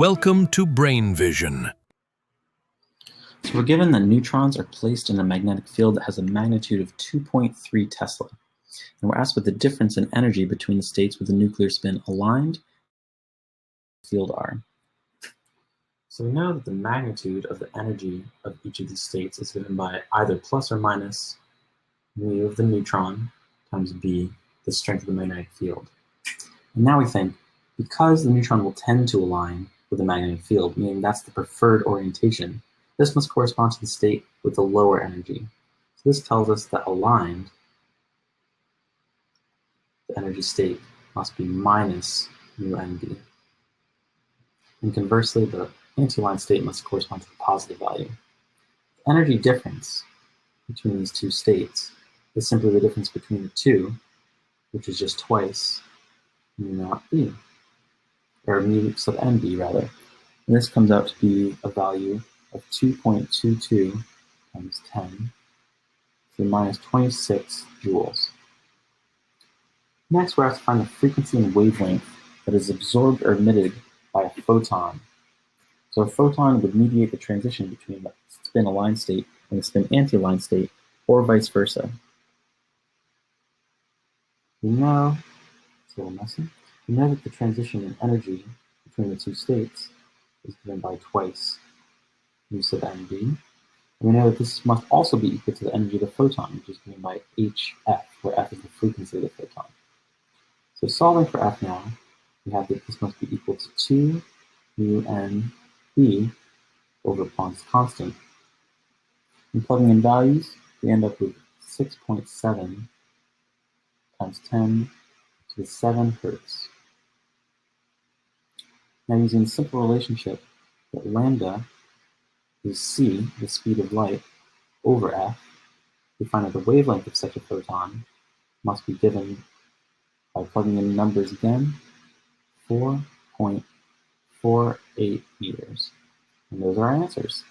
Welcome to Brain Vision. So we're given that neutrons are placed in a magnetic field that has a magnitude of 2.3 Tesla. And we're asked what the difference in energy between the states with the nuclear spin aligned field are. So we know that the magnitude of the energy of each of these states is given by either plus or minus mu of the neutron times b, the strength of the magnetic field. And now we think, because the neutron will tend to align with the magnetic field, meaning that's the preferred orientation, this must correspond to the state with the lower energy. So this tells us that aligned, the energy state must be minus mu nb. And conversely, the anti-aligned state must correspond to the positive value. The energy difference between these two states is simply the difference between the two, which is just twice mu naught b, or mu sub nb rather. And this comes out to be a value of 2.22 times 10 to the minus 26 joules. Next, we're asked to find the frequency and wavelength that is absorbed or emitted by a photon. So a photon would mediate the transition between the spin-aligned state and the spin-anti-aligned state, or vice versa. We know, it's a little messy, we know that the transition in energy between the two states is given by twice mu sub nb. And we know that this must also be equal to the energy of the photon, which is given by hf, where f is the frequency of the photon. So solving for f now, we have that this must be equal to 2 mu n b over Planck's constant. And plugging in values, we end up with 6.7 times 10 to the 7 hertz. Now using a simple relationship that lambda is c, the speed of light, over f, we find that the wavelength of such a photon must be given by plugging in numbers again, 4.48 meters. And those are our answers.